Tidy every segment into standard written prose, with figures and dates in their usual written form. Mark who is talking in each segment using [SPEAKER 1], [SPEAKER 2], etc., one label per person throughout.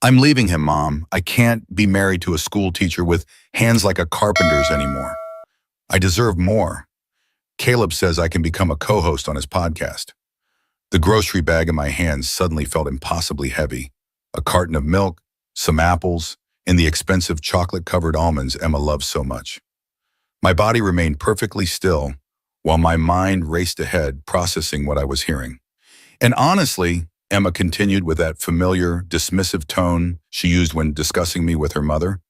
[SPEAKER 1] I'm leaving him, Mom. I can't be married to a school teacher with hands like a carpenter's anymore. I deserve more. Caleb says I can become a co-host on his podcast. The grocery bag in my hands suddenly felt impossibly heavy. A carton of milk, some apples, and the expensive chocolate-covered almonds Emma loves so much. My body remained perfectly still, while my mind raced ahead, processing what I was hearing. And honestly, Emma continued with that familiar, dismissive tone she used when discussing me with her mother,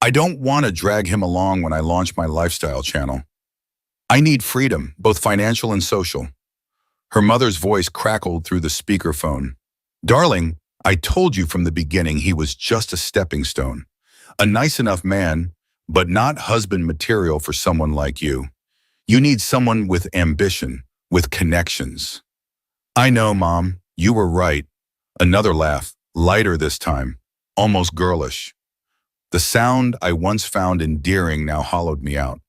[SPEAKER 1] I don't want to drag him along when I launch my lifestyle channel. I need freedom, both financial and social. Her mother's voice crackled through the speakerphone. Darling, I told you from the beginning he was just a stepping stone. A nice enough man, but not husband material for someone like you. You need someone with ambition, with connections. I know, Mom, you were right. Another laugh, lighter this time, almost girlish. The sound I once found endearing now hollowed me out.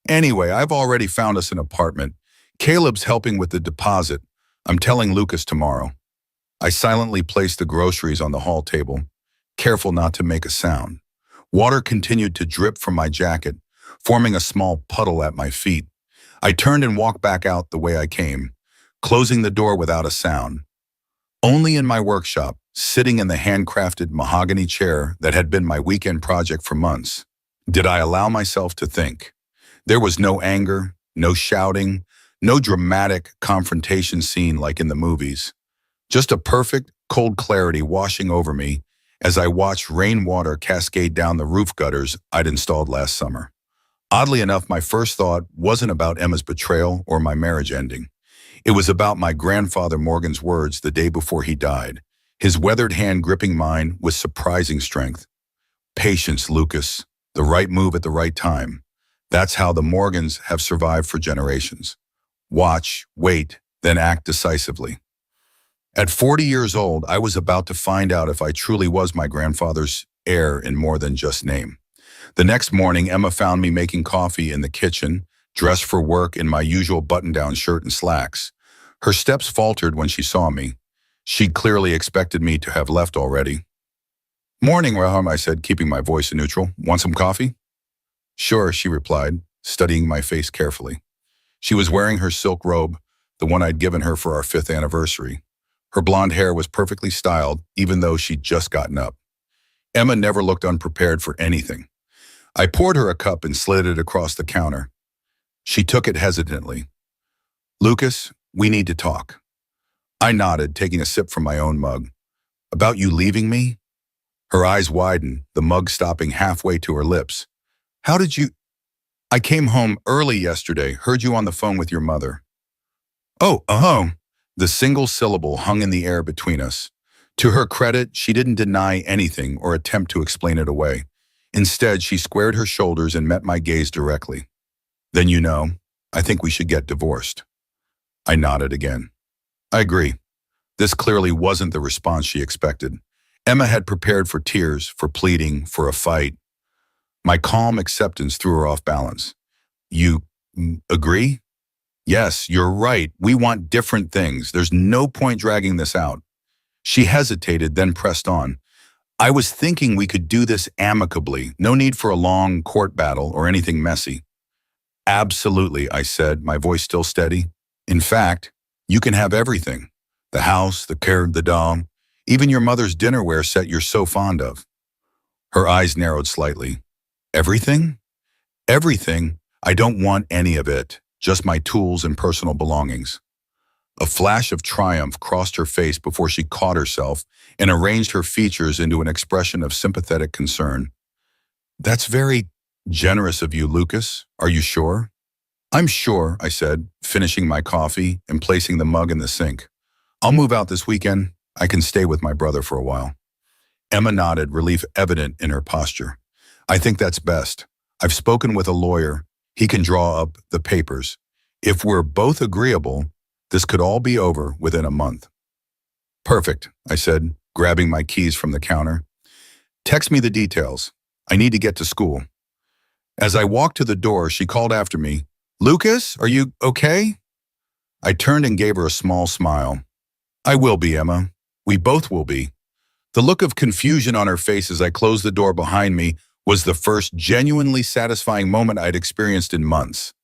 [SPEAKER 1] Anyway, I've already found us an apartment. Caleb's helping with the deposit. I'm telling Lucas tomorrow. I silently placed the groceries on the hall table, careful not to make a sound. Water continued to drip from my jacket, forming a small puddle at my feet. I turned and walked back out the way I came, closing the door without a sound. Only in my workshop, sitting in the handcrafted mahogany chair that had been my weekend project for months, did I allow myself to think. There was no anger, no shouting, no dramatic confrontation scene like in the movies. Just a perfect, cold clarity washing over me as I watched rainwater cascade down the roof gutters I'd installed last summer. Oddly enough, my first thought wasn't about Emma's betrayal or my marriage ending. It was about my grandfather Morgan's words the day before he died, his weathered hand gripping mine with surprising strength. Patience, Lucas. The right move at the right time. That's how the Morgans have survived for generations. Watch, wait, then act decisively. At 40 years old, I was about to find out if I truly was my grandfather's heir in more than just name. The next morning, Emma found me making coffee in the kitchen, dressed for work in my usual button-down shirt and slacks. Her steps faltered when she saw me. She'd clearly expected me to have left already. Morning, Raham, I said, keeping my voice neutral. Want some coffee? Sure, she replied, studying my face carefully. She was wearing her silk robe, the one I'd given her for our 5th anniversary. Her blonde hair was perfectly styled, even though she'd just gotten up. Emma never looked unprepared for anything. I poured her a cup and slid it across the counter. She took it hesitantly. Lucas, we need to talk. I nodded, taking a sip from my own mug. About you leaving me? Her eyes widened, the mug stopping halfway to her lips. How did you... I came home early yesterday, heard you on the phone with your mother. Oh. The single syllable hung in the air between us. To her credit, she didn't deny anything or attempt to explain it away. Instead, she squared her shoulders and met my gaze directly. Then you know, I think we should get divorced. I nodded again. I agree. This clearly wasn't the response she expected. Emma had prepared for tears, for pleading, for a fight. My calm acceptance threw her off balance. You agree? Yes, you're right. We want different things. There's no point dragging this out. She hesitated, then pressed on. I was thinking we could do this amicably. No need for a long court battle or anything messy. Absolutely, I said, my voice still steady. In fact, you can have everything. The house, the car, the dog, even your mother's dinnerware set you're so fond of. Her eyes narrowed slightly. Everything? Everything. I don't want any of it. Just my tools and personal belongings. A flash of triumph crossed her face before she caught herself and arranged her features into an expression of sympathetic concern. That's very generous of you, Lucas. Are you sure? I'm sure, I said, finishing my coffee and placing the mug in the sink. I'll move out this weekend. I can stay with my brother for a while. Emma nodded, relief evident in her posture. I think that's best. I've spoken with a lawyer. He can draw up the papers. If we're both agreeable, this could all be over within a month. Perfect, I said, grabbing my keys from the counter. Text me the details. I need to get to school. As I walked to the door, she called after me, Lucas, are you okay? I turned and gave her a small smile. I will be, Emma. We both will be. The look of confusion on her face as I closed the door behind me was the first genuinely satisfying moment I'd experienced in months.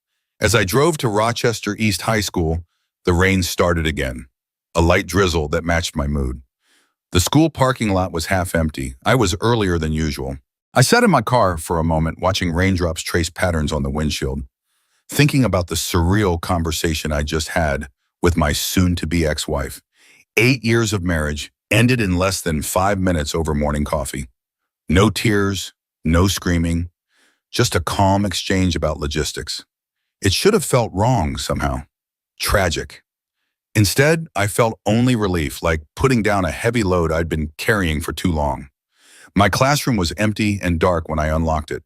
[SPEAKER 1] As I drove to Rochester East High School, the rain started again, a light drizzle that matched my mood. The school parking lot was half empty. I was earlier than usual. I sat in my car for a moment, watching raindrops trace patterns on the windshield, thinking about the surreal conversation I just had with my soon-to-be ex-wife. 8 years of marriage ended in less than 5 minutes over morning coffee. No tears, no screaming, just a calm exchange about logistics. It should have felt wrong somehow, tragic. Instead, I felt only relief, like putting down a heavy load I'd been carrying for too long. My classroom was empty and dark when I unlocked it.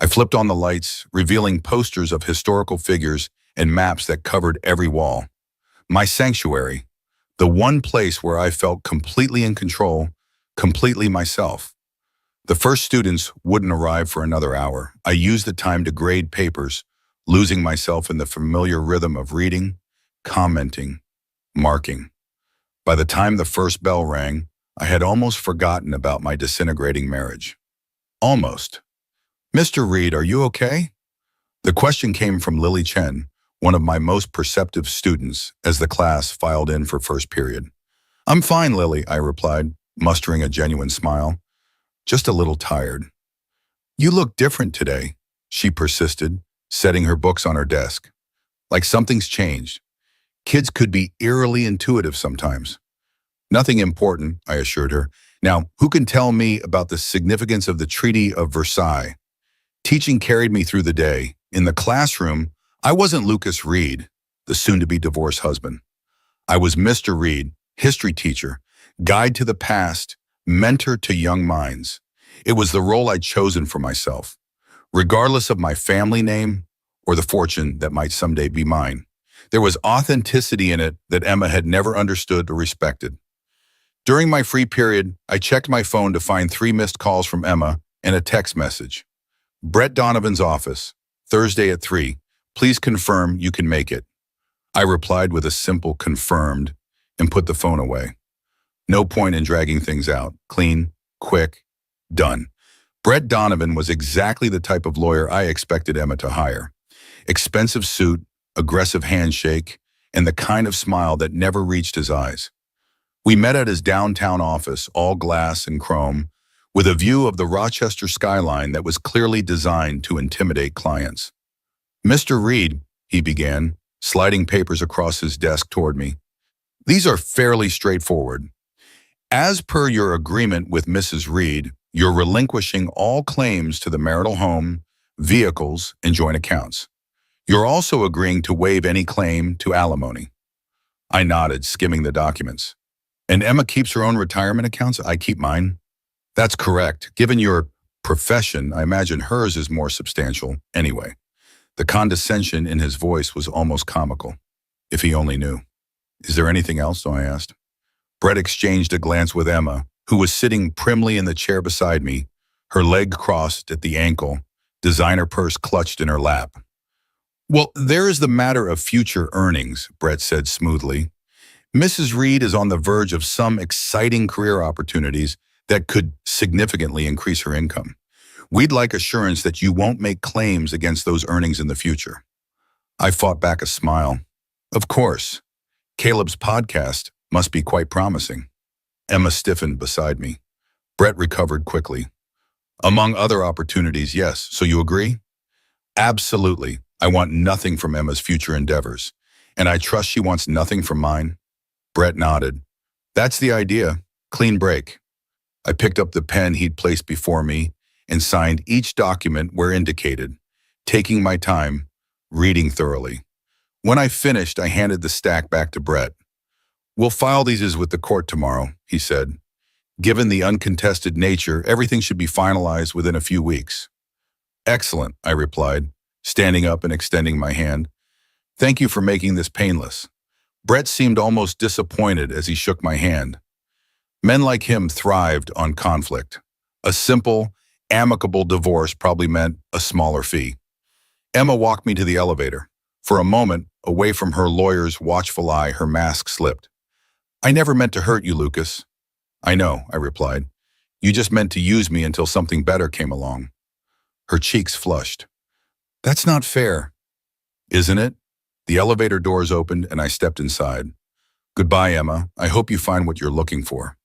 [SPEAKER 1] I flipped on the lights, revealing posters of historical figures and maps that covered every wall. My sanctuary, the one place where I felt completely in control, completely myself. The first students wouldn't arrive for another hour. I used the time to grade papers, losing myself in the familiar rhythm of reading, commenting, marking. By the time the first bell rang, I had almost forgotten about my disintegrating marriage. Almost. "Mr. Reed, are you okay?" The question came from Lily Chen, one of my most perceptive students, as the class filed in for first period. "I'm fine, Lily," I replied, mustering a genuine smile. "Just a little tired." "You look different today," she persisted, setting her books on her desk. "Like something's changed. Kids could be eerily intuitive sometimes." "Nothing important," I assured her. "Now, who can tell me about the significance of the Treaty of Versailles?" Teaching carried me through the day. In the classroom, I wasn't Lucas Reed, the soon-to-be divorced husband. I was Mr. Reed, history teacher, guide to the past, mentor to young minds. It was the role I'd chosen for myself, regardless of my family name or the fortune that might someday be mine. There was authenticity in it that Emma had never understood or respected. During my free period, I checked my phone to find 3 missed calls from Emma and a text message. "Brett Donovan's office, Thursday at 3. Please confirm you can make it." I replied with a simple "confirmed" and put the phone away. No point in dragging things out. Clean, quick, done. Brett Donovan was exactly the type of lawyer I expected Emma to hire. Expensive suit, aggressive handshake, and the kind of smile that never reached his eyes. We met at his downtown office, all glass and chrome, with a view of the Rochester skyline that was clearly designed to intimidate clients. "Mr. Reed," he began, sliding papers across his desk toward me. "These are fairly straightforward. As per your agreement with Mrs. Reed, you're relinquishing all claims to the marital home, vehicles, and joint accounts. You're also agreeing to waive any claim to alimony." I nodded, skimming the documents. "And Emma keeps her own retirement accounts? I keep mine?" "That's correct. Given your profession, I imagine hers is more substantial anyway." The condescension in his voice was almost comical. If he only knew. "Is there anything else?" I asked. Brett exchanged a glance with Emma, who was sitting primly in the chair beside me, her leg crossed at the ankle, designer purse clutched in her lap. "Well, there is the matter of future earnings," Brett said smoothly. "Mrs. Reed is on the verge of some exciting career opportunities that could significantly increase her income. We'd like assurance that you won't make claims against those earnings in the future." I fought back a smile. "Of course. Caleb's podcast must be quite promising." Emma stiffened beside me. Brett recovered quickly. "Among other opportunities, yes. So you agree?" "Absolutely. I want nothing from Emma's future endeavors. And I trust she wants nothing from mine." Brett nodded. "That's the idea. Clean break." I picked up the pen he'd placed before me and signed each document where indicated, taking my time, reading thoroughly. When I finished, I handed the stack back to Brett. "We'll file these with the court tomorrow," he said. "Given the uncontested nature, everything should be finalized within a few weeks." "Excellent," I replied, standing up and extending my hand. "Thank you for making this painless." Brett seemed almost disappointed as he shook my hand. Men like him thrived on conflict. A simple, amicable divorce probably meant a smaller fee. Emma walked me to the elevator. For a moment, away from her lawyer's watchful eye, her mask slipped. "I never meant to hurt you, Lucas." I know, I replied. You just meant to use me until something better came along. Her cheeks flushed. That's not fair. Isn't it? The elevator doors opened and I stepped inside. Goodbye, Emma. I hope you find what you're looking for.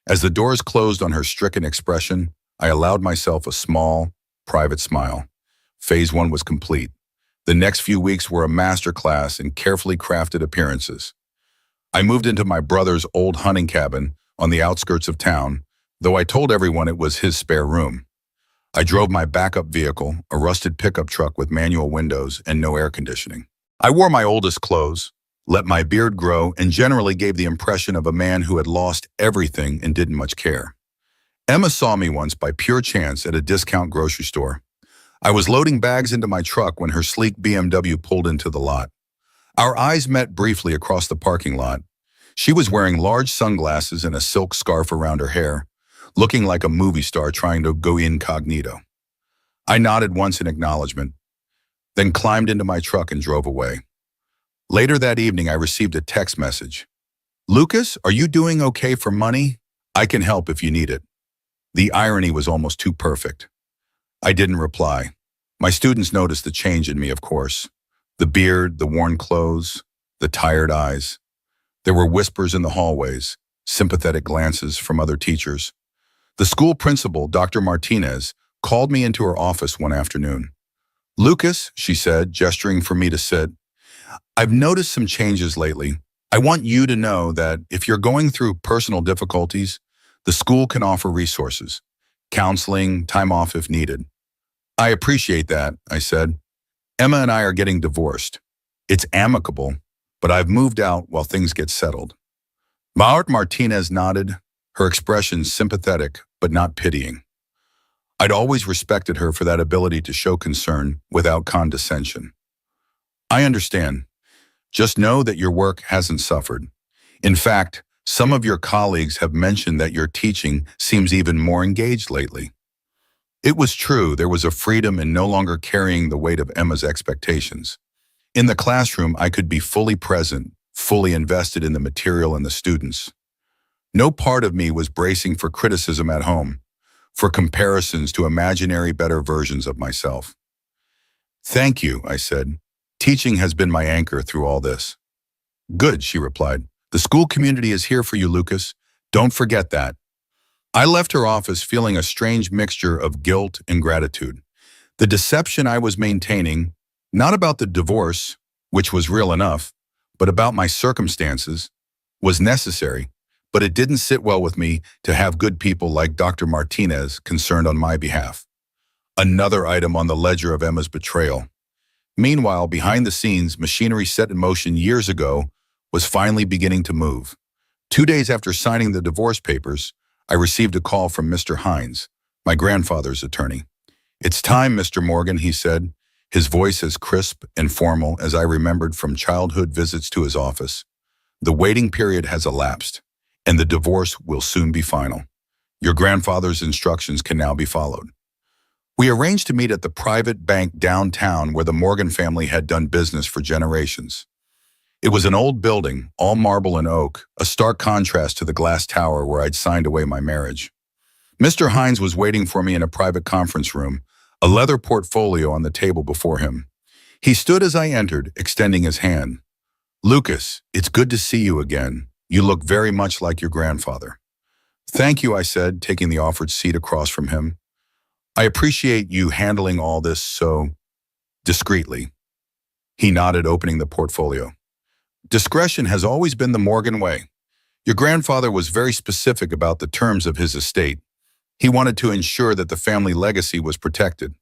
[SPEAKER 1] As the doors closed on her stricken expression, I allowed myself a small, private smile. Phase 1 was complete. The next few weeks were a masterclass in carefully crafted appearances. I moved into my brother's old hunting cabin on the outskirts of town, though I told everyone it was his spare room. I drove my backup vehicle, a rusted pickup truck with manual windows and no air conditioning. I wore my oldest clothes, let my beard grow, and generally gave the impression of a man who had lost everything and didn't much care. Emma saw me once by pure chance at a discount grocery store. I was loading bags into my truck when her sleek BMW pulled into the lot. Our eyes met briefly across the parking lot. She was wearing large sunglasses and a silk scarf around her hair, looking like a movie star trying to go incognito. I nodded once in acknowledgement, then climbed into my truck and drove away. Later that evening, I received a text message. Lucas, are you doing okay for money? I can help if you need it. The irony was almost too perfect. I didn't reply. My students noticed the change in me, of course. The beard, the worn clothes, the tired eyes. There were whispers in the hallways, sympathetic glances from other teachers. The school principal, Dr. Martinez, called me into her office one afternoon. Lucas, she said, gesturing for me to sit, I've noticed some changes lately. I want you to know that if you're going through personal difficulties, the school can offer resources, counseling, time off if needed. I appreciate that, I said. Emma and I are getting divorced. It's amicable, but I've moved out while things get settled. Maart Martinez nodded, her expression sympathetic but not pitying. I'd always respected her for that ability to show concern without condescension. I understand. Just know that your work hasn't suffered. In fact, some of your colleagues have mentioned that your teaching seems even more engaged lately. It was true, there was a freedom in no longer carrying the weight of Emma's expectations. In the classroom, I could be fully present, fully invested in the material and the students. No part of me was bracing for criticism at home, for comparisons to imaginary better versions of myself. Thank you, I said. Teaching has been my anchor through all this. Good, she replied. The school community is here for you, Lucas. Don't forget that. I left her office feeling a strange mixture of guilt and gratitude. The deception I was maintaining, not about the divorce, which was real enough, but about my circumstances, was necessary, but it didn't sit well with me to have good people like Dr. Martinez concerned on my behalf. Another item on the ledger of Emma's betrayal. Meanwhile, behind the scenes, machinery set in motion years ago was finally beginning to move. 2 days after signing the divorce papers, I received a call from Mr. Hines, my grandfather's attorney. It's time, Mr. Morgan, he said, his voice as crisp and formal as I remembered from childhood visits to his office. The waiting period has elapsed, and the divorce will soon be final. Your grandfather's instructions can now be followed. We arranged to meet at the private bank downtown where the Morgan family had done business for generations. It was an old building, all marble and oak, a stark contrast to the glass tower where I'd signed away my marriage. Mr. Hines was waiting for me in a private conference room, a leather portfolio on the table before him. He stood as I entered, extending his hand. Lucas, it's good to see you again. You look very much like your grandfather. Thank you, I said, taking the offered seat across from him. I appreciate you handling all this so discreetly. He nodded, opening the portfolio. Discretion has always been the Morgan way. Your grandfather was very specific about the terms of his estate. He wanted to ensure that the family legacy was protected.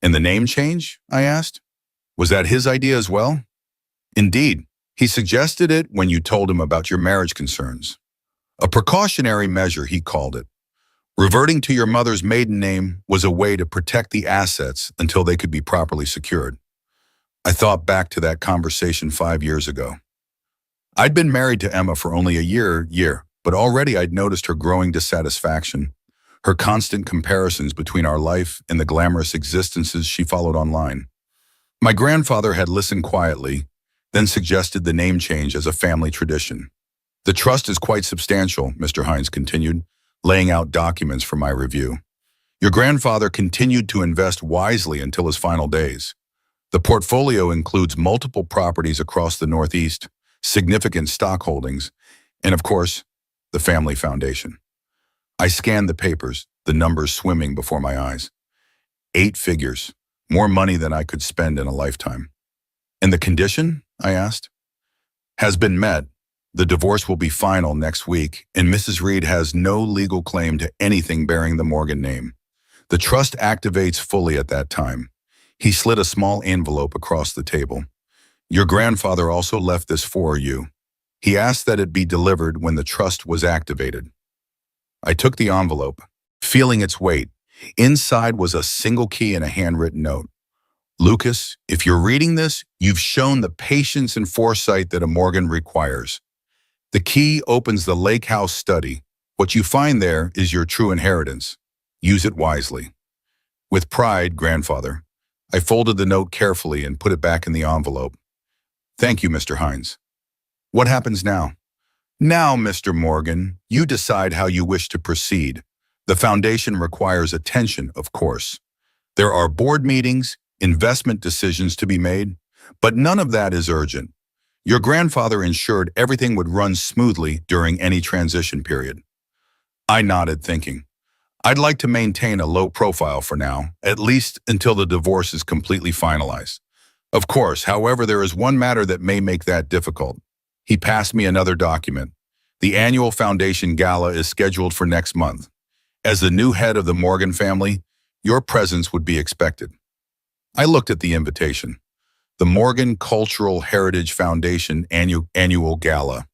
[SPEAKER 1] And the name change? I asked. Was that his idea as well? Indeed. He suggested it when you told him about your marriage concerns. A precautionary measure, he called it. Reverting to your mother's maiden name was a way to protect the assets until they could be properly secured. I thought back to that conversation 5 years ago. I'd been married to Emma for only a year, but already I'd noticed her growing dissatisfaction, her constant comparisons between our life and the glamorous existences she followed online. My grandfather had listened quietly, then suggested the name change as a family tradition. The trust is quite substantial, Mr. Hines continued, laying out documents for my review. Your grandfather continued to invest wisely until his final days. The portfolio includes multiple properties across the Northeast, significant stock holdings, and of course, the family foundation. I scanned the papers, the numbers swimming before my eyes. 8 figures, more money than I could spend in a lifetime. And the condition, I asked, has been met. The divorce will be final next week, and Mrs. Reed has no legal claim to anything bearing the Morgan name. The trust activates fully at that time. He slid a small envelope across the table. Your grandfather also left this for you. He asked that it be delivered when the trust was activated. I took the envelope, feeling its weight. Inside was a single key and a handwritten note. Lucas, if you're reading this, you've shown the patience and foresight that a Morgan requires. The key opens the lake house study. What you find there is your true inheritance. Use it wisely. With pride, grandfather, I folded the note carefully and put it back in the envelope. Thank you, Mr. Hines. What happens now? Now, Mr. Morgan, you decide how you wish to proceed. The foundation requires attention, of course. There are board meetings, investment decisions to be made, but none of that is urgent. Your grandfather ensured everything would run smoothly during any transition period. I nodded, thinking, I'd like to maintain a low profile for now, at least until the divorce is completely finalized. Of course, however, there is one matter that may make that difficult. He passed me another document. The annual foundation gala is scheduled for next month. As the new head of the Morgan family, your presence would be expected. I looked at the invitation. The Morgan Cultural Heritage Foundation annual gala,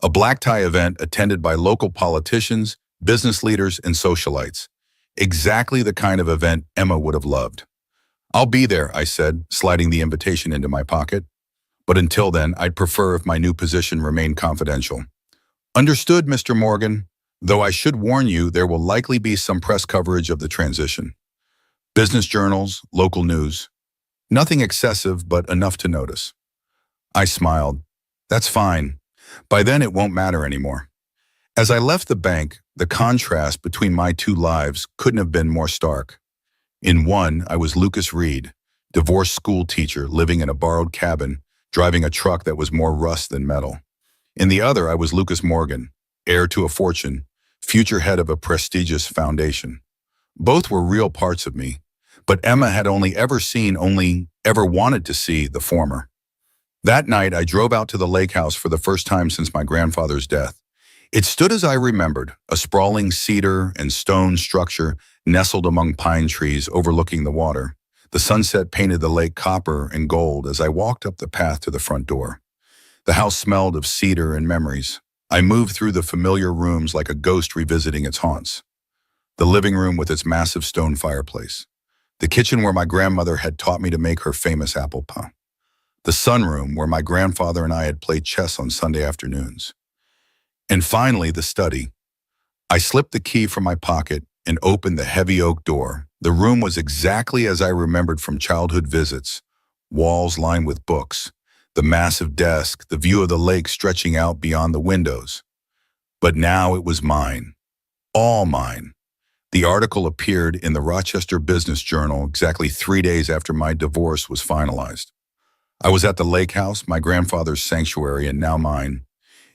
[SPEAKER 1] a black tie event attended by local politicians, business leaders, and socialites. Exactly the kind of event Emma would have loved. I'll be there, I said, sliding the invitation into my pocket. But until then, I'd prefer if my new position remained confidential. Understood, Mr. Morgan, though I should warn you there will likely be some press coverage of the transition. Business journals, local news. Nothing excessive, but enough to notice. I smiled. That's fine. By then it won't matter anymore. As I left the bank, the contrast between my two lives couldn't have been more stark. In one, I was Lucas Reed, divorced school teacher living in a borrowed cabin, driving a truck that was more rust than metal. In the other, I was Lucas Morgan, heir to a fortune, future head of a prestigious foundation. Both were real parts of me, but Emma had only ever wanted to see the former. That night, I drove out to the lake house for the first time since my grandfather's death. It stood as I remembered, a sprawling cedar and stone structure nestled among pine trees overlooking the water. The sunset painted the lake copper and gold as I walked up the path to the front door. The house smelled of cedar and memories. I moved through the familiar rooms like a ghost revisiting its haunts. The living room with its massive stone fireplace. The kitchen where my grandmother had taught me to make her famous apple pie. The sunroom where my grandfather and I had played chess on Sunday afternoons. And finally, the study. I slipped the key from my pocket and opened the heavy oak door. The room was exactly as I remembered from childhood visits. Walls lined with books, the massive desk, the view of the lake stretching out beyond the windows. But now it was mine. All mine. The article appeared in the Rochester Business Journal exactly 3 days after my divorce was finalized. I was at the lake house, my grandfather's sanctuary and now mine,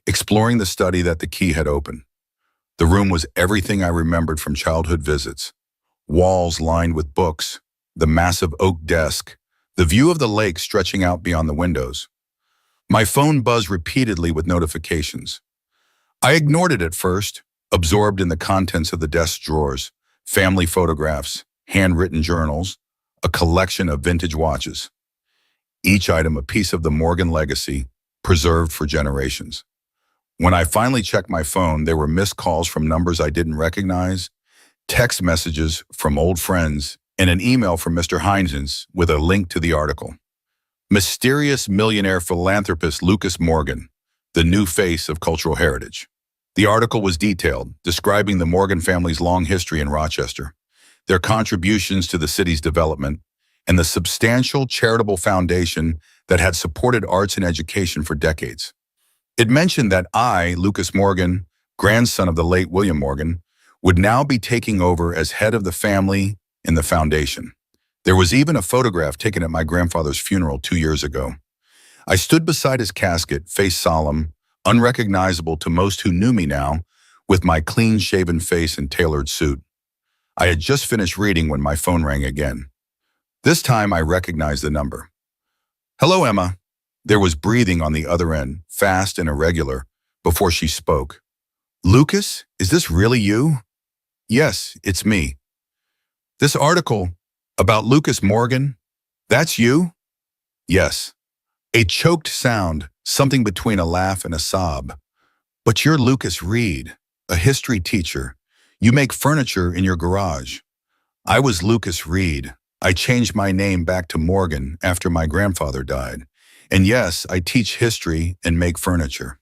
[SPEAKER 1] exploring the study that the key had opened. The room was everything I remembered from childhood visits. Walls lined with books, the massive oak desk, the view of the lake stretching out beyond the windows. My phone buzzed repeatedly with notifications. I ignored it at first, absorbed in the contents of the desk drawers, family photographs, handwritten journals, a collection of vintage watches. Each item a piece of the Morgan legacy, preserved for generations. When I finally checked my phone, there were missed calls from numbers I didn't recognize, text messages from old friends, and an email from Mr. Hines with a link to the article. Mysterious millionaire philanthropist Lucas Morgan, the new face of cultural heritage. The article was detailed, describing the Morgan family's long history in Rochester, their contributions to the city's development, and the substantial charitable foundation that had supported arts and education for decades. It mentioned that I, Lucas Morgan, grandson of the late William Morgan, would now be taking over as head of the family in the foundation. There was even a photograph taken at my grandfather's funeral 2 years ago. I stood beside his casket, face solemn, unrecognizable to most who knew me now, with my clean-shaven face and tailored suit. I had just finished reading when my phone rang again. This time I recognized the number. "Hello, Emma." There was breathing on the other end, fast and irregular, before she spoke. "Lucas, is this really you?" "Yes, it's me." "This article about Lucas Morgan, that's you?" "Yes." A choked sound, something between a laugh and a sob. "But you're Lucas Reed, a history teacher. You make furniture in your garage." "I was Lucas Reed. I changed my name back to Morgan after my grandfather died. And yes, I teach history and make furniture.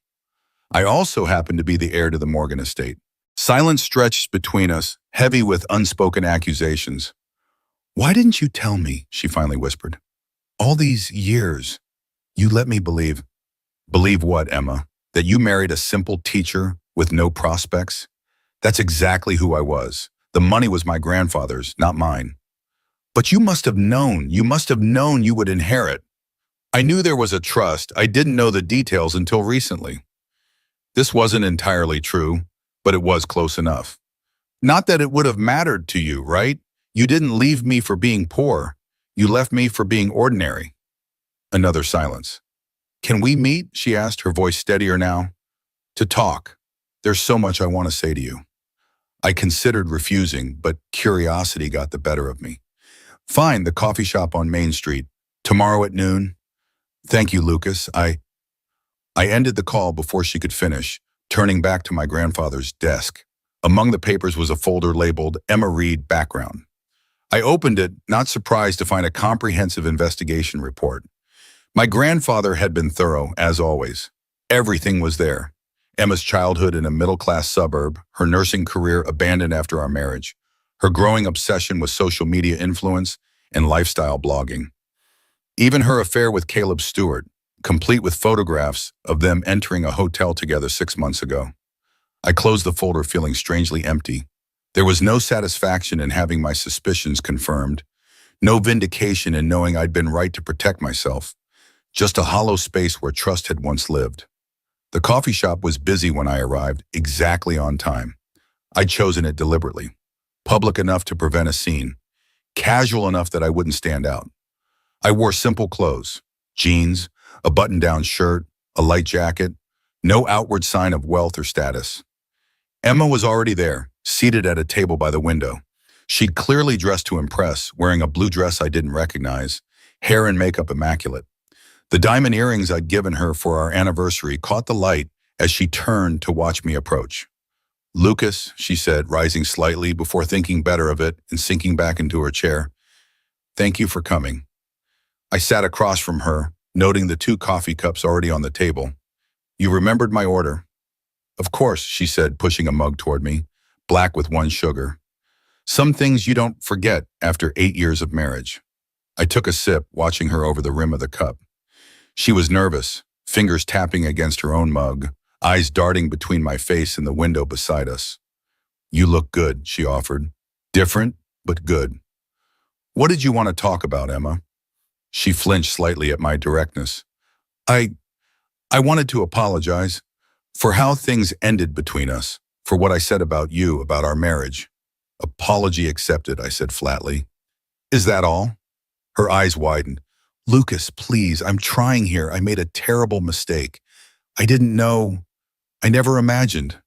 [SPEAKER 1] I also happen to be the heir to the Morgan estate." Silence stretched between us, heavy with unspoken accusations. "Why didn't you tell me?" she finally whispered. "All these years, you let me believe." "Believe what, Emma? That you married a simple teacher with no prospects? That's exactly who I was. The money was my grandfather's, not mine." "But you must have known you would inherit." "I knew there was a trust. I didn't know the details until recently." This wasn't entirely true, but it was close enough. "Not that it would have mattered to you, right? You didn't leave me for being poor. You left me for being ordinary." Another silence. "Can we meet?" she asked, her voice steadier now. "To talk. There's so much I want to say to you." I considered refusing, but curiosity got the better of me. "Fine, the coffee shop on Main Street. Tomorrow at noon." "Thank you, Lucas." I ended the call before she could finish, turning back to my grandfather's desk. Among the papers was a folder labeled Emma Reed Background. I opened it, not surprised to find a comprehensive investigation report. My grandfather had been thorough, as always. Everything was there. Emma's childhood in a middle-class suburb, her nursing career abandoned after our marriage, her growing obsession with social media influence and lifestyle blogging. Even her affair with Caleb Stewart, complete with photographs of them entering a hotel together 6 months ago. I closed the folder feeling strangely empty. There was no satisfaction in having my suspicions confirmed, no vindication in knowing I'd been right to protect myself, just a hollow space where trust had once lived. The coffee shop was busy when I arrived, exactly on time. I'd chosen it deliberately, public enough to prevent a scene, casual enough that I wouldn't stand out. I wore simple clothes, jeans, a button-down shirt, a light jacket, no outward sign of wealth or status. Emma was already there, seated at a table by the window. She'd clearly dressed to impress, wearing a blue dress I didn't recognize, hair and makeup immaculate. The diamond earrings I'd given her for our anniversary caught the light as she turned to watch me approach. "Lucas," she said, rising slightly before thinking better of it and sinking back into her chair. "Thank you for coming." I sat across from her, noting the 2 coffee cups already on the table. "You remembered my order?" "Of course," she said, pushing a mug toward me, black with 1 sugar. "Some things you don't forget after 8 years of marriage." I took a sip, watching her over the rim of the cup. She was nervous, fingers tapping against her own mug, eyes darting between my face and the window beside us. "You look good," she offered. "Different, but good." "What did you want to talk about, Emma?" She flinched slightly at my directness. I wanted to apologize for how things ended between us, for what I said about you, about our marriage." "Apology accepted," I said flatly. "Is that all?" Her eyes widened. "Lucas, please, I'm trying here. I made a terrible mistake. I didn't know, I never imagined.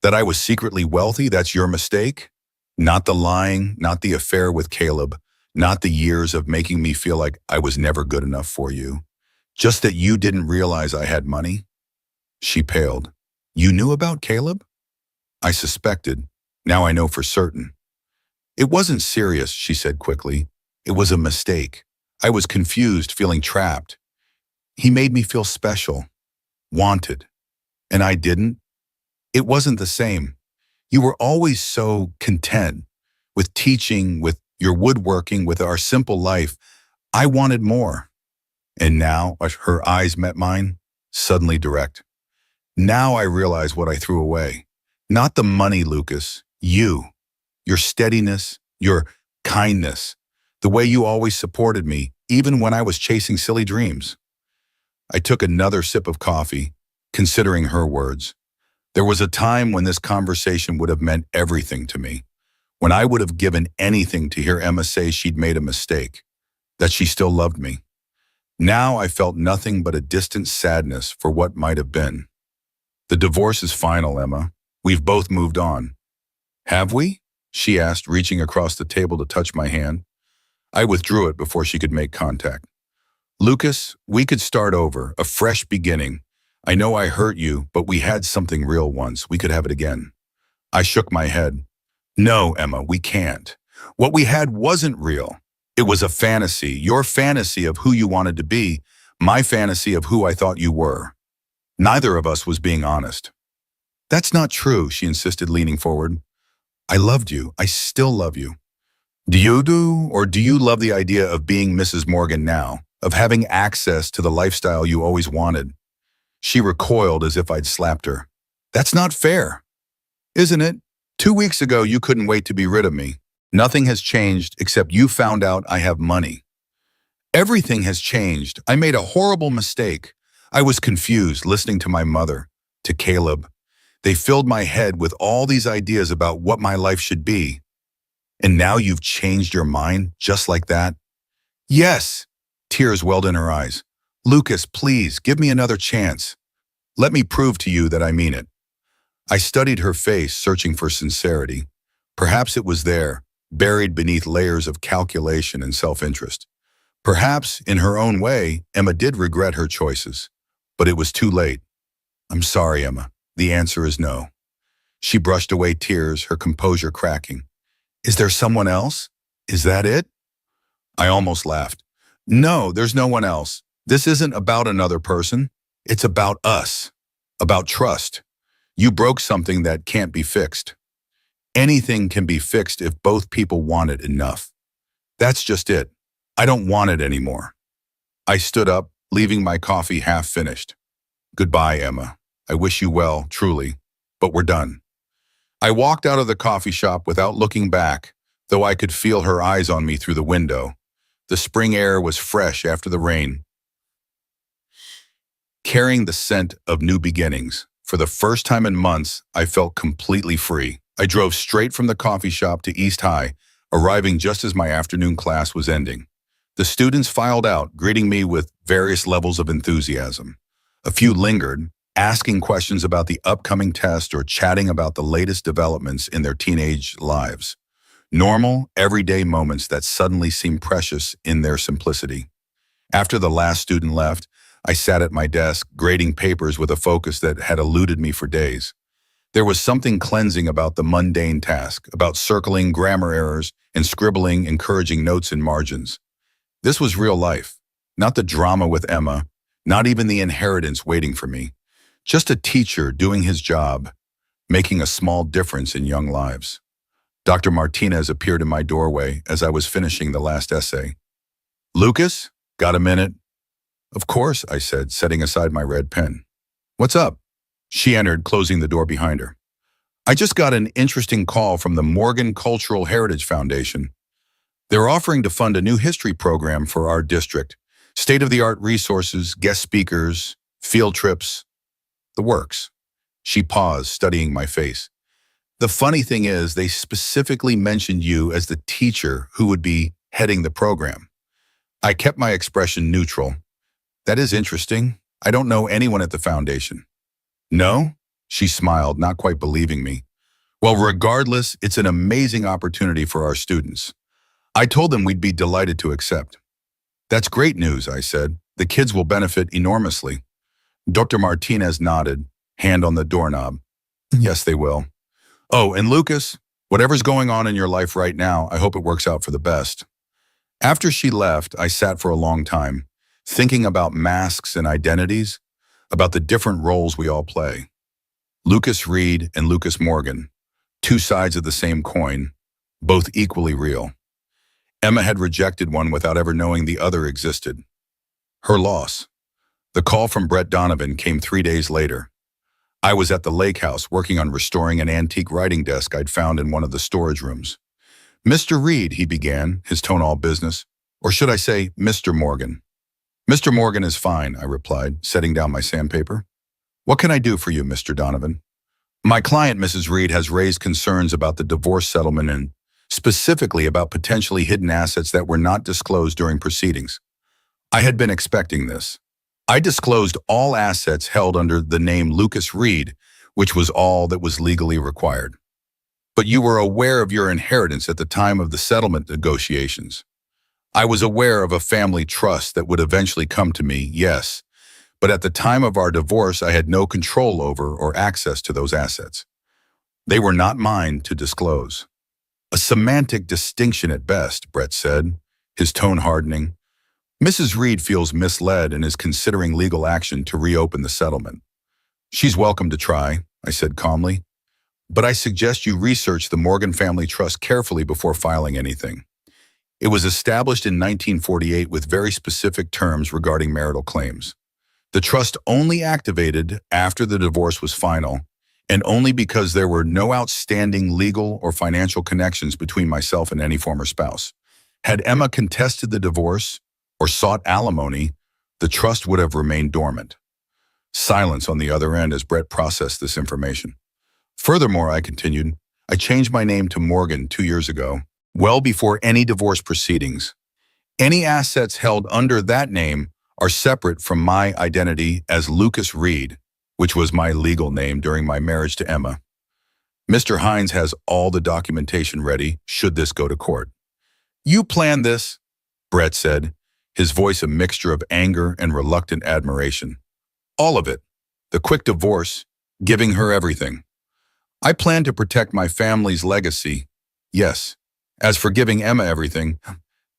[SPEAKER 1] That I was secretly wealthy, that's your mistake? Not the lying, not the affair with Caleb, not the years of making me feel like I was never good enough for you. Just that you didn't realize I had money?" She paled. "You knew about Caleb?" "I suspected. Now I know for certain." "It wasn't serious," she said quickly. "It was a mistake. I was confused, feeling trapped. He made me feel special, wanted, and I didn't. It wasn't the same. You were always so content with teaching, with your woodworking, with our simple life. I wanted more." And now, as her eyes met mine, suddenly direct. Now I realize what I threw away. Not the money, Lucas. You. Your steadiness, your kindness, the way you always supported me, even when I was chasing silly dreams. I took another sip of coffee, considering her words. There was a time when this conversation would have meant everything to me, when I would have given anything to hear Emma say she'd made a mistake, that she still loved me. Now I felt nothing but a distant sadness for what might have been. The divorce is final, Emma. We've both moved on. Have we? She asked, reaching across the table to touch my hand. I withdrew it before she could make contact. Lucas, we could start over, a fresh beginning. I know I hurt you, but we had something real once. We could have it again. I shook my head. No, Emma, we can't. What we had wasn't real. It was a fantasy, your fantasy of who you wanted to be, my fantasy of who I thought you were. Neither of us was being honest. That's not true, she insisted, leaning forward. I loved you. I still love you. Do you do, or do you love the idea of being Mrs. Morgan now, of having access to the lifestyle you always wanted? She recoiled as if I'd slapped her. That's not fair. Isn't it? 2 weeks ago, you couldn't wait to be rid of me. Nothing has changed except you found out I have money. Everything has changed. I made a horrible mistake. I was confused listening to my mother, to Caleb. They filled my head with all these ideas about what my life should be. And now you've changed your mind just like that? Yes. Tears welled in her eyes. Lucas, please, give me another chance. Let me prove to you that I mean it. I studied her face, searching for sincerity. Perhaps it was there, buried beneath layers of calculation and self-interest. Perhaps, in her own way, Emma did regret her choices. But it was too late. I'm sorry, Emma. The answer is no. She brushed away tears, her composure cracking. Is there someone else? Is that it? I almost laughed. No, there's no one else. This isn't about another person. It's about us. About trust. You broke something that can't be fixed. Anything can be fixed if both people want it enough. That's just it. I don't want it anymore. I stood up, leaving my coffee half finished. Goodbye, Emma. I wish you well, truly, but we're done. I walked out of the coffee shop without looking back, though I could feel her eyes on me through the window. The spring air was fresh after the rain, carrying the scent of new beginnings. For the first time in months, I felt completely free. I drove straight from the coffee shop to East High, arriving just as my afternoon class was ending. The students filed out, greeting me with various levels of enthusiasm. A few lingered, asking questions about the upcoming test or chatting about the latest developments in their teenage lives. Normal, everyday moments that suddenly seemed precious in their simplicity. After the last student left, I sat at my desk, grading papers with a focus that had eluded me for days. There was something cleansing about the mundane task, about circling grammar errors and scribbling encouraging notes in margins. This was real life, not the drama with Emma, not even the inheritance waiting for me. Just a teacher doing his job, making a small difference in young lives. Dr. Martinez appeared in my doorway as I was finishing the last essay. Lucas, got a minute? Of course, I said, setting aside my red pen. What's up? She entered, closing the door behind her. I just got an interesting call from the Morgan Cultural Heritage Foundation. They're offering to fund a new history program for our district. State-of-the-art resources, guest speakers, field trips, the works. She paused, studying my face. The funny thing is, they specifically mentioned you as the teacher who would be heading the program. I kept my expression neutral. That is interesting. I don't know anyone at the foundation. No? She smiled, not quite believing me. Well, regardless, it's an amazing opportunity for our students. I told them we'd be delighted to accept. That's great news, I said. The kids will benefit enormously. Dr. Martinez nodded, hand on the doorknob. Yes, they will. Oh, and Lucas, whatever's going on in your life right now, I hope it works out for the best. After she left, I sat for a long time, thinking about masks and identities, about the different roles we all play. Lucas Reed and Lucas Morgan, two sides of the same coin, both equally real. Emma had rejected one without ever knowing the other existed. Her loss. The call from Brett Donovan came 3 days later. I was at the lake house working on restoring an antique writing desk I'd found in one of the storage rooms. Mr. Reed, he began, his tone all business. Or should I say, Mr. Morgan? Mr. Morgan is fine, I replied, setting down my sandpaper. What can I do for you, Mr. Donovan? My client, Mrs. Reed, has raised concerns about the divorce settlement and specifically about potentially hidden assets that were not disclosed during proceedings. I had been expecting this. I disclosed all assets held under the name Lucas Reed, which was all that was legally required. But you were aware of your inheritance at the time of the settlement negotiations. I was aware of a family trust that would eventually come to me, yes, but at the time of our divorce, I had no control over or access to those assets. They were not mine to disclose. A semantic distinction at best, Brett said, his tone hardening. Mrs. Reed feels misled and is considering legal action to reopen the settlement. She's welcome to try, I said calmly, but I suggest you research the Morgan Family Trust carefully before filing anything. It was established in 1948 with very specific terms regarding marital claims. The trust only activated after the divorce was final, and only because there were no outstanding legal or financial connections between myself and any former spouse. Had Emma contested the divorce or sought alimony, the trust would have remained dormant. Silence on the other end as Brett processed this information. Furthermore, I continued, I changed my name to Morgan 2 years ago, well before any divorce proceedings. Any assets held under that name are separate from my identity as Lucas Reed, which was my legal name during my marriage to Emma. Mr. Hines has all the documentation ready should this go to court. You planned this, Brett said, his voice a mixture of anger and reluctant admiration. All of it. The quick divorce, giving her everything. I planned to protect my family's legacy, yes. As for giving Emma everything,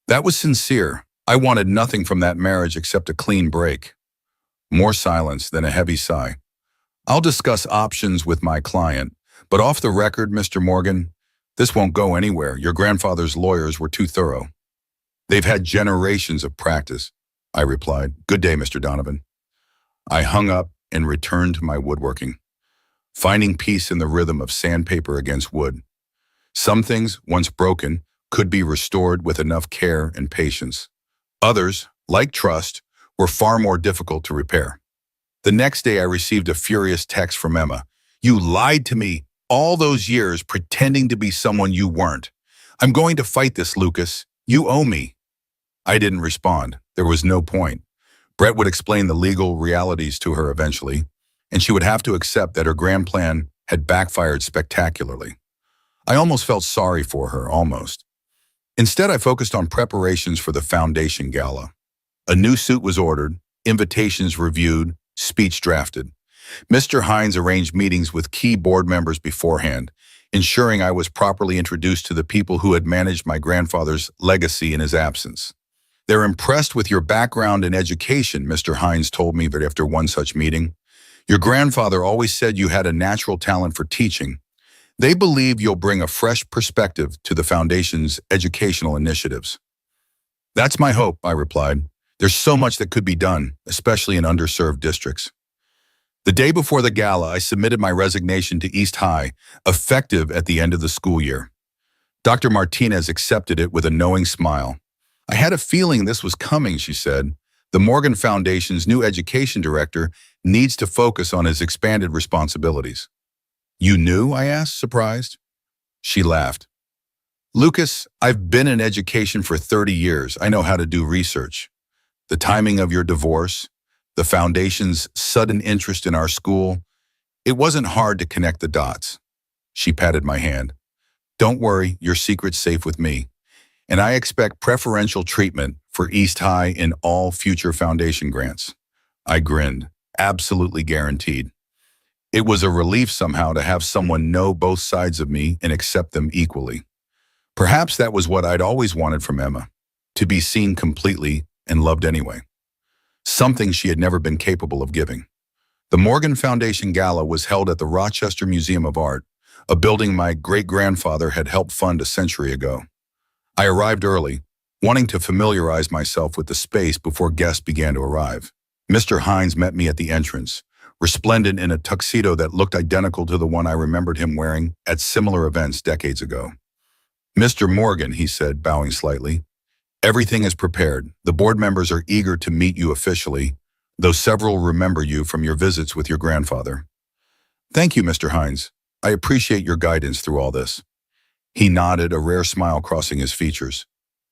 [SPEAKER 1] that was sincere. I wanted nothing from that marriage except a clean break. More silence, then a heavy sigh. I'll discuss options with my client, but off the record, Mr. Morgan, this won't go anywhere. Your grandfather's lawyers were too thorough. They've had generations of practice, I replied. Good day, Mr. Donovan. I hung up and returned to my woodworking, finding peace in the rhythm of sandpaper against wood. Some things, once broken, could be restored with enough care and patience. Others, like trust, were far more difficult to repair. The next day I received a furious text from Emma. You lied to me all those years pretending to be someone you weren't. I'm going to fight this, Lucas. You owe me. I didn't respond. There was no point. Brett would explain the legal realities to her eventually, and she would have to accept that her grand plan had backfired spectacularly. I almost felt sorry for her, almost. Instead, I focused on preparations for the foundation gala. A new suit was ordered, invitations reviewed, speech drafted. Mr. Hines arranged meetings with key board members beforehand, ensuring I was properly introduced to the people who had managed my grandfather's legacy in his absence. They're impressed with your background and education, Mr. Hines told me that after one such meeting. Your grandfather always said you had a natural talent for teaching. They believe you'll bring a fresh perspective to the Foundation's educational initiatives. That's my hope, I replied. There's so much that could be done, especially in underserved districts. The day before the gala, I submitted my resignation to East High, effective at the end of the school year. Dr. Martinez accepted it with a knowing smile. I had a feeling this was coming, she said. The Morgan Foundation's new education director needs to focus on his expanded responsibilities. You knew? I asked, surprised. She laughed. Lucas, I've been in education for 30 years. I know how to do research. The timing of your divorce, the Foundation's sudden interest in our school, it wasn't hard to connect the dots. She patted my hand. Don't worry, your secret's safe with me. And I expect preferential treatment for East High in all future Foundation grants. I grinned. Absolutely guaranteed. It was a relief somehow to have someone know both sides of me and accept them equally. Perhaps that was what I'd always wanted from Emma, to be seen completely and loved anyway. Something she had never been capable of giving. The Morgan Foundation Gala was held at the Rochester Museum of Art, a building my great-grandfather had helped fund a century ago. I arrived early, wanting to familiarize myself with the space before guests began to arrive. Mr. Hines met me at the entrance, resplendent in a tuxedo that looked identical to the one I remembered him wearing at similar events decades ago. "Mr. Morgan," he said, bowing slightly, "everything is prepared. The board members are eager to meet you officially, though several remember you from your visits with your grandfather." "Thank you, Mr. Hines. I appreciate your guidance through all this." He nodded, a rare smile crossing his features.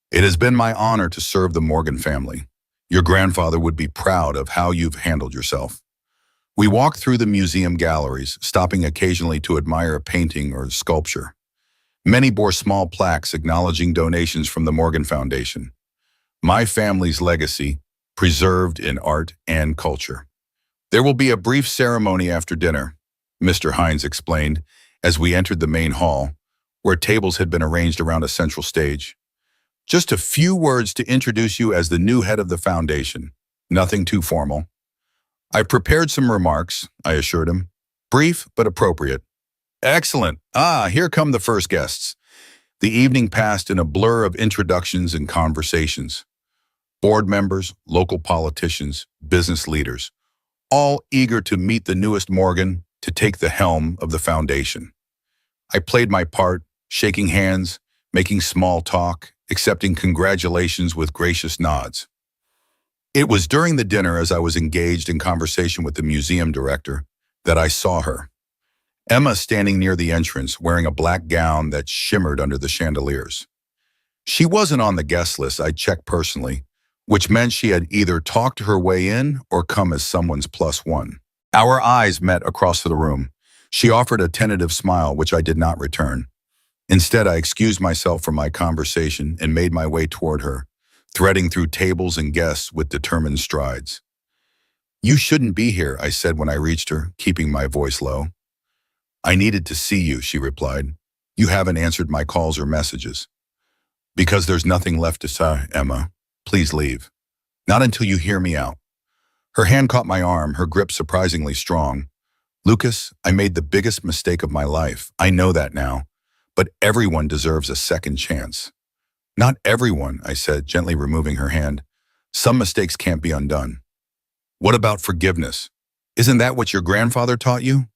[SPEAKER 1] "It has been my honor to serve the Morgan family. Your grandfather would be proud of how you've handled yourself." We walked through the museum galleries, stopping occasionally to admire a painting or sculpture. Many bore small plaques acknowledging donations from the Morgan Foundation. My family's legacy, preserved in art and culture. "There will be a brief ceremony after dinner," Mr. Hines explained as we entered the main hall, where tables had been arranged around a central stage. "Just a few words to introduce you as the new head of the foundation. Nothing too formal." "I've prepared some remarks," I assured him. "Brief but appropriate." "Excellent. Here come the first guests." The evening passed in a blur of introductions and conversations. Board members, local politicians, business leaders, all eager to meet the newest Morgan to take the helm of the foundation. I played my part, shaking hands, making small talk, accepting congratulations with gracious nods. It was during the dinner, as I was engaged in conversation with the museum director, that I saw her. Emma standing near the entrance, wearing a black gown that shimmered under the chandeliers. She wasn't on the guest list I'd checked personally, which meant she had either talked her way in or come as someone's +1. Our eyes met across the room. She offered a tentative smile, which I did not return. Instead, I excused myself from my conversation and made my way toward her, threading through tables and guests with determined strides. "You shouldn't be here," I said when I reached her, keeping my voice low. "I needed to see you," she replied. "You haven't answered my calls or messages." "Because there's nothing left to say, Emma. Please leave. Not until you hear me out." Her hand caught my arm, her grip surprisingly strong. "Lucas, I made the biggest mistake of my life. I know that now. But everyone deserves a second chance." "Not everyone," I said, gently removing her hand. "Some mistakes can't be undone." "What about forgiveness? Isn't that what your grandfather taught you?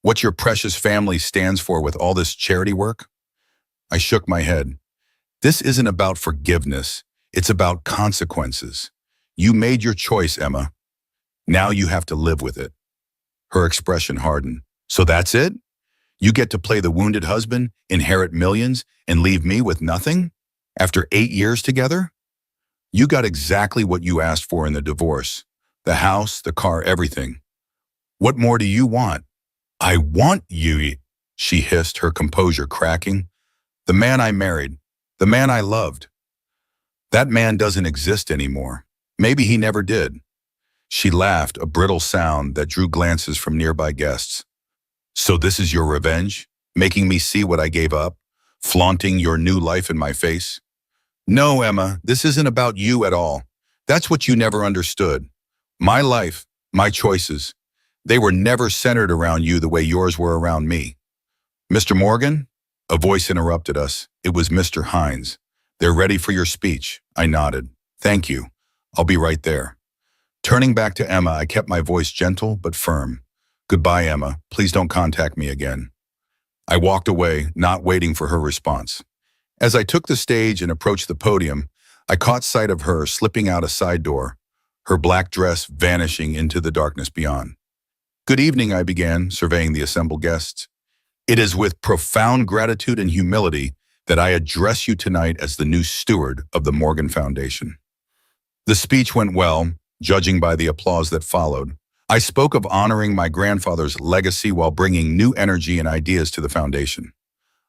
[SPEAKER 1] What your precious family stands for with all this charity work?" I shook my head. "This isn't about forgiveness. It's about consequences. You made your choice, Emma. Now you have to live with it." Her expression hardened. "So that's it? You get to play the wounded husband, inherit millions, and leave me with nothing? After 8 years together? You got exactly what you asked for in the divorce. The house, the car, everything. What more do you want?" "I want you," she hissed, her composure cracking. "The man I married, the man I loved. That man doesn't exist anymore. Maybe he never did." She laughed, a brittle sound that drew glances from nearby guests. "So this is your revenge? Making me see what I gave up? Flaunting your new life in my face?" "No, Emma, this isn't about you at all. That's what you never understood. My life, my choices, they were never centered around you the way yours were around me." "Mr. Morgan?" A voice interrupted us. It was Mr. Hines. "They're ready for your speech." I nodded. "Thank you. I'll be right there." Turning back to Emma, I kept my voice gentle but firm. "Goodbye, Emma. Please don't contact me again." I walked away, not waiting for her response. As I took the stage and approached the podium, I caught sight of her slipping out a side door, her black dress vanishing into the darkness beyond. "Good evening," I began, surveying the assembled guests. "It is with profound gratitude and humility that I address you tonight as the new steward of the Morgan Foundation." The speech went well, judging by the applause that followed. I spoke of honoring my grandfather's legacy while bringing new energy and ideas to the foundation,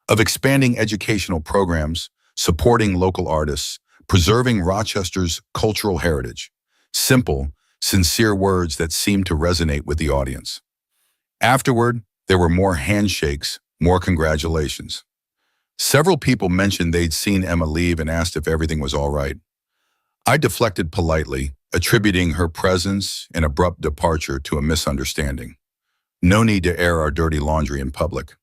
[SPEAKER 1] of expanding educational programs, supporting local artists, preserving Rochester's cultural heritage. Simple, sincere words that seemed to resonate with the audience. Afterward, there were more handshakes, more congratulations. Several people mentioned they'd seen Emma leave and asked if everything was all right. I deflected politely, attributing her presence and abrupt departure to a misunderstanding. No need to air our dirty laundry in public.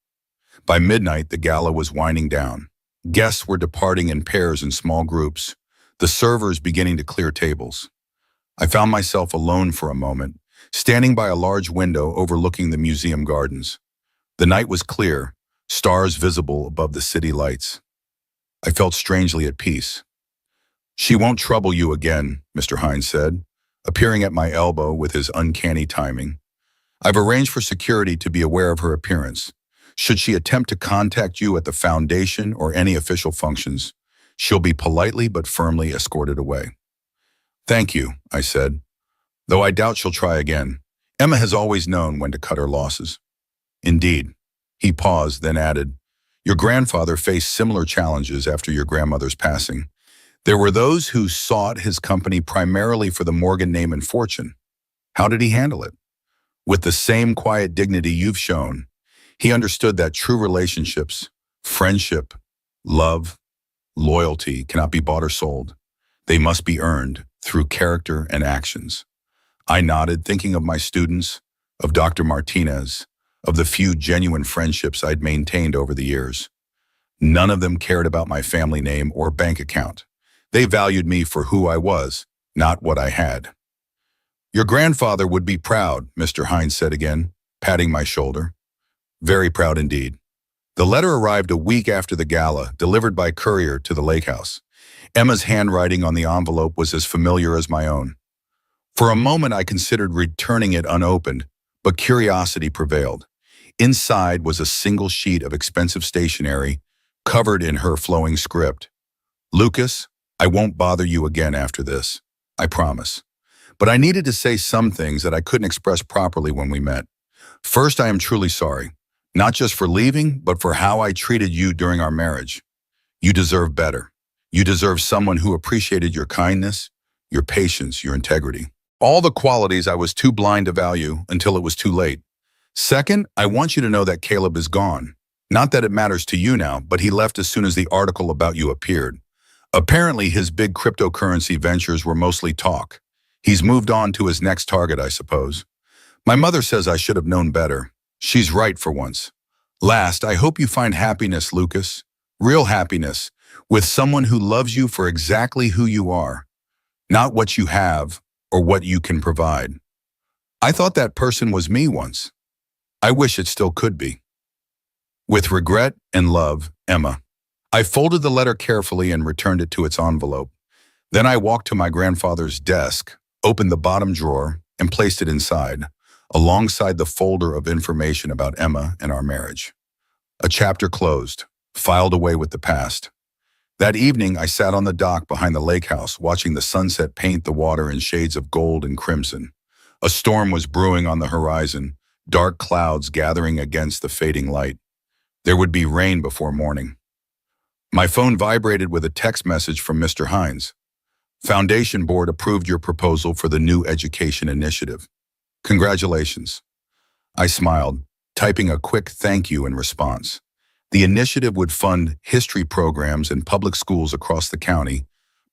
[SPEAKER 1] By midnight, the gala was winding down. Guests were departing in pairs and small groups, the servers beginning to clear tables. I found myself alone for a moment, standing by a large window overlooking the museum gardens. The night was clear, stars visible above the city lights. I felt strangely at peace. "She won't trouble you again," Mr. Hines said, appearing at my elbow with his uncanny timing. "I've arranged for security to be aware of her appearance. Should she attempt to contact you at the foundation or any official functions, she'll be politely but firmly escorted away." "Thank you," I said, though I doubt she'll try again. Emma has always known when to cut her losses. "Indeed." He paused, then added, "Your grandfather faced similar challenges after your grandmother's passing. There were those who sought his company primarily for the Morgan name and fortune. How did he handle it? With the same quiet dignity you've shown. He understood that true relationships, friendship, love, loyalty cannot be bought or sold. They must be earned through character and actions." I nodded, thinking of my students, of Dr. Martinez, of the few genuine friendships I'd maintained over the years. None of them cared about my family name or bank account. They valued me for who I was, not what I had. "Your grandfather would be proud," Mr. Hines said again, patting my shoulder. "Very proud indeed." The letter arrived a week after the gala, delivered by courier to the lake house. Emma's handwriting on the envelope was as familiar as my own. For a moment I considered returning it unopened, but curiosity prevailed. Inside was a single sheet of expensive stationery, covered in her flowing script. "Lucas, I won't bother you again after this. I promise. But I needed to say some things that I couldn't express properly when we met. First, I am truly sorry, not just for leaving, but for how I treated you during our marriage. You deserve better. You deserve someone who appreciated your kindness, your patience, your integrity. All the qualities I was too blind to value until it was too late. Second, I want you to know that Caleb is gone. Not that it matters to you now, but he left as soon as the article about you appeared. Apparently, his big cryptocurrency ventures were mostly talk. He's moved on to his next target, I suppose. My mother says I should have known better. She's right for once. Last, I hope you find happiness, Lucas. Real happiness, with someone who loves you for exactly who you are, not what you have or what you can provide. I thought that person was me once. I wish it still could be. With regret and love, Emma." I folded the letter carefully and returned it to its envelope. Then I walked to my grandfather's desk, opened the bottom drawer, and placed it inside, alongside the folder of information about Emma and our marriage. A chapter closed, filed away with the past. That evening, I sat on the dock behind the lake house, watching the sunset paint the water in shades of gold and crimson. A storm was brewing on the horizon, dark clouds gathering against the fading light. There would be rain before morning. My phone vibrated with a text message from Mr. Hines. "Foundation Board approved your proposal for the new education initiative. Congratulations." I smiled, typing a quick thank you in response. The initiative would fund history programs in public schools across the county,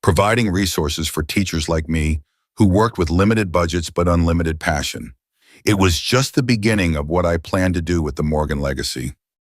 [SPEAKER 1] providing resources for teachers like me who worked with limited budgets but unlimited passion. It was just the beginning of what I planned to do with the Morgan legacy.